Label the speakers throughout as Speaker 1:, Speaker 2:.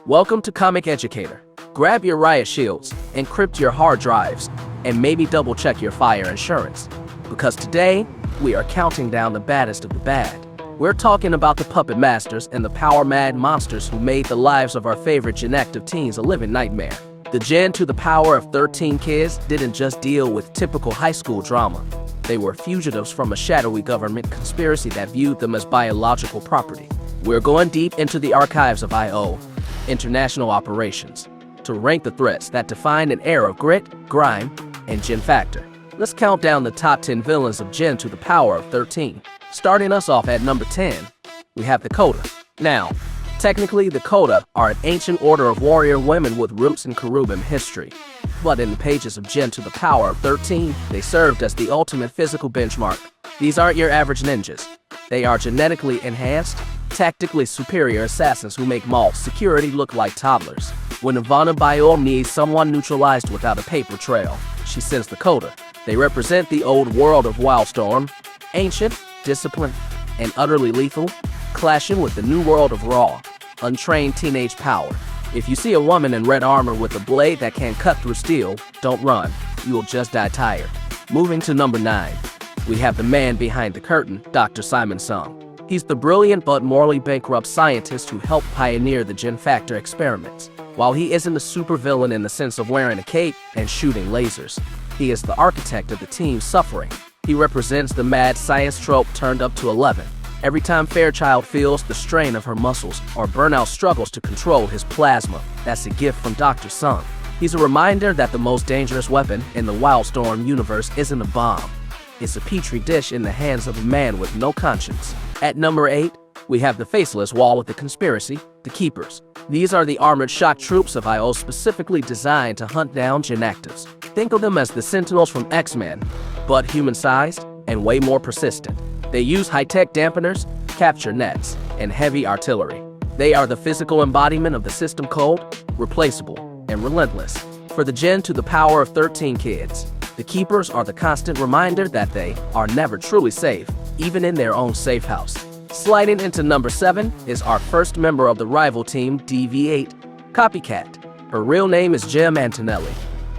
Speaker 1: Welcome to Comic Educator. Grab your riot shields, encrypt your hard drives, and maybe double check your fire insurance. Because today, we are counting down the baddest of the bad. We're talking about the puppet masters and the power-mad monsters who made the lives of our favorite Gen Active teens a living nightmare. The Gen to the power of 13 kids didn't just deal with typical high school drama. They were fugitives from a shadowy government conspiracy that viewed them as biological property. We're going deep into the archives of I.O., international operations, to rank the threats that defined an era of grit, grime, and Gen Factor. Let's count down the top 10 villains of Gen to the power of 13. Starting us off at number 10, we have the Coda. Now, technically the Coda are an ancient order of warrior women with roots in Caribbean history. But in the pages of Gen to the power of 13, they served as the ultimate physical benchmark. These aren't your average ninjas. They are genetically enhanced, tactically superior assassins who make mall security look like toddlers. When Ivana Biol needs someone neutralized without a paper trail, she sends the Coda. They represent the old world of Wildstorm, ancient, disciplined, and utterly lethal, clashing with the new world of raw, untrained teenage power. If you see a woman in red armor with a blade that can cut through steel, don't run. You will just die tired. Moving to number 9, we have the man behind the curtain, Dr. Simon Sung. He's the brilliant but morally bankrupt scientist who helped pioneer the Gen Factor experiments. While he isn't a supervillain in the sense of wearing a cape and shooting lasers, he is the architect of the team's suffering. He represents the mad science trope turned up to 11. Every time Fairchild feels the strain of her muscles or Burnout struggles to control his plasma, that's a gift from Dr. Sung. He's a reminder that the most dangerous weapon in the Wildstorm universe isn't a bomb. It's a petri dish in the hands of a man with no conscience. At number 8, we have the faceless wall of the conspiracy, the Keepers. These are the armored shock troops of I.O. specifically designed to hunt down Gen Actives. Think of them as the Sentinels from X-Men, but human-sized and way more persistent. They use high-tech dampeners, capture nets, and heavy artillery. They are the physical embodiment of the system code, replaceable and relentless. For the Gen to the power of 13 kids, the Keepers are the constant reminder that they are never truly safe, even in their own safe house. Sliding into number 7 is our first member of the rival team, DV8, Copycat. Her real name is Jem Antonelli,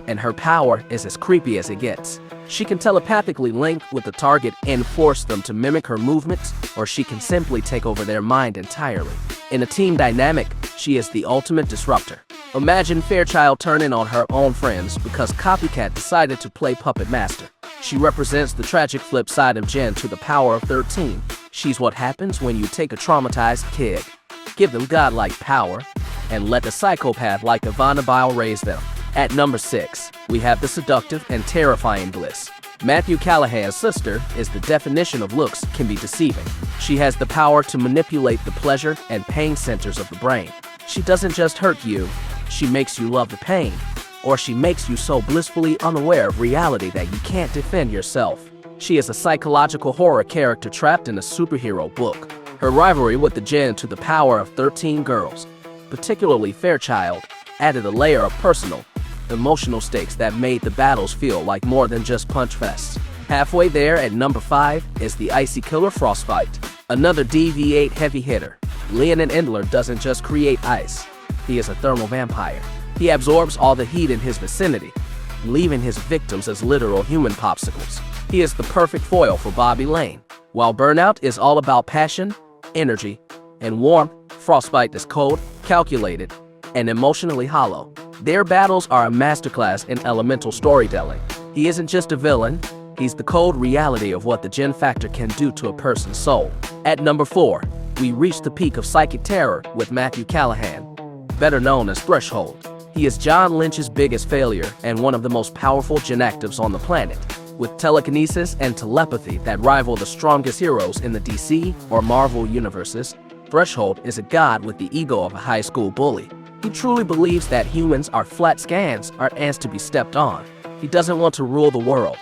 Speaker 1: and her power is as creepy as it gets. She can telepathically link with the target and force them to mimic her movements, or she can simply take over their mind entirely. In a team dynamic, she is the ultimate disruptor. Imagine Fairchild turning on her own friends because Copycat decided to play Puppet Master. She represents the tragic flip side of Gen to the power of 13. She's what happens when you take a traumatized kid, give them godlike power, and let a psychopath like Ivana Biol raise them. At number 6, we have the seductive and terrifying Bliss. Matthew Callahan's sister is the definition of looks can be deceiving. She has the power to manipulate the pleasure and pain centers of the brain. She doesn't just hurt you, she makes you love the pain, or she makes you so blissfully unaware of reality that you can't defend yourself. She is a psychological horror character trapped in a superhero book. Her rivalry with the Gen to the power of 13 girls, particularly Fairchild, added a layer of personal, emotional stakes that made the battles feel like more than just punch fests. Halfway there at number 5 is the icy killer Frostbite, another DV8 heavy hitter. Leonin Endler doesn't just create ice, he is a thermal vampire. He absorbs all the heat in his vicinity, leaving his victims as literal human popsicles. He is the perfect foil for Bobby Lane. While Burnout is all about passion, energy, and warmth, Frostbite is cold, calculated, and emotionally hollow. Their battles are a masterclass in elemental storytelling. He isn't just a villain, he's the cold reality of what the Gen Factor can do to a person's soul. At number 4, we reach the peak of psychic terror with Matthew Callahan, better known as Threshold. He is John Lynch's biggest failure and one of the most powerful Gen Actives on the planet, with telekinesis and telepathy that rival the strongest heroes in the DC or Marvel universes. Threshold is a god with the ego of a high school bully. He truly believes that humans are flat scans, are ants to be stepped on. He doesn't want to rule the world.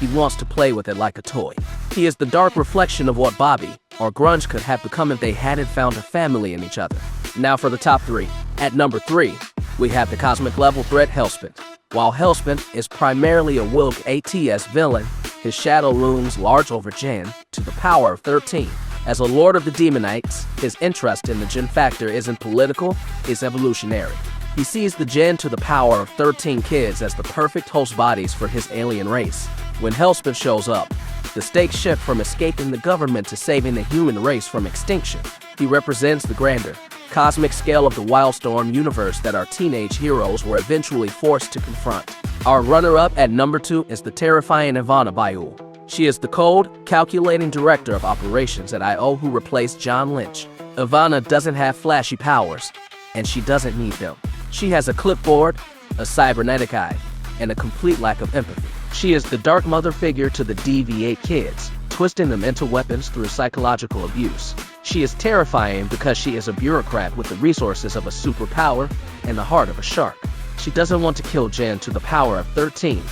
Speaker 1: He wants to play with it like a toy. He is the dark reflection of what Bobby or Grunge could have become if they hadn't found a family in each other. Now for the top 3. At number 3, we have the cosmic level threat Hellspent. While Hellspent is primarily a Wilk ATS villain, his shadow looms large over Gen to the power of 13. As a lord of the Demonites, his interest in the Gen Factor isn't political, it's evolutionary. He sees the Gen to the power of 13 kids as the perfect host bodies for his alien race. When Hellspin shows up, the stakes shift from escaping the government to saving the human race from extinction. He represents the grander, cosmic scale of the Wildstorm universe that our teenage heroes were eventually forced to confront. Our runner-up at number 2 is the terrifying Ivana Bayul. She is the cold, calculating director of operations at I.O. who replaced John Lynch. Ivana doesn't have flashy powers, and she doesn't need them. She has a clipboard, a cybernetic eye, and a complete lack of empathy. She is the dark mother figure to the DV8 kids, twisting them into weapons through psychological abuse. She is terrifying because she is a bureaucrat with the resources of a superpower and the heart of a shark. She doesn't want to kill Gen to the power of 13.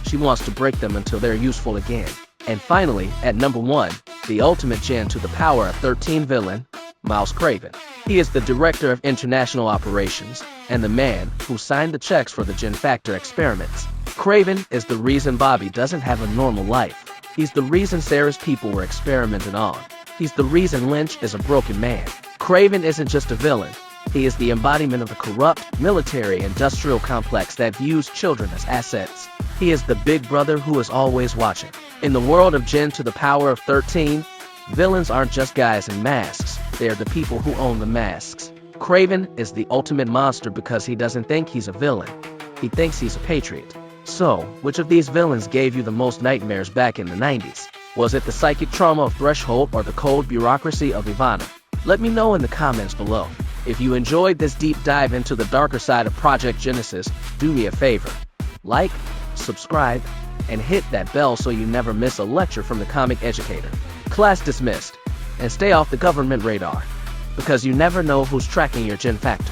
Speaker 1: She wants to break them until they're useful again. And finally, at number 1, the ultimate Gen to the power of 13 villain, Miles Craven. He is the director of international operations and the man who signed the checks for the Gen Factor experiments. Craven is the reason Bobby doesn't have a normal life. He's the reason Sarah's people were experimented on. He's the reason Lynch is a broken man. Craven isn't just a villain. He is the embodiment of a corrupt, military-industrial complex that views children as assets. He is the big brother who is always watching. In the world of Gen to the power of 13, villains aren't just guys in masks. They are the people who own the masks. Craven is the ultimate monster because he doesn't think he's a villain. He thinks he's a patriot. So, which of these villains gave you the most nightmares back in the 90s? Was it the psychic trauma of Threshold or the cold bureaucracy of Ivana? Let me know in the comments below. If you enjoyed this deep dive into the darker side of Project Genesis, do me a favor. Like, subscribe, and hit that bell so you never miss a lecture from the comic educator. Class dismissed. And stay off the government radar, because you never know who's tracking your Gen Factor.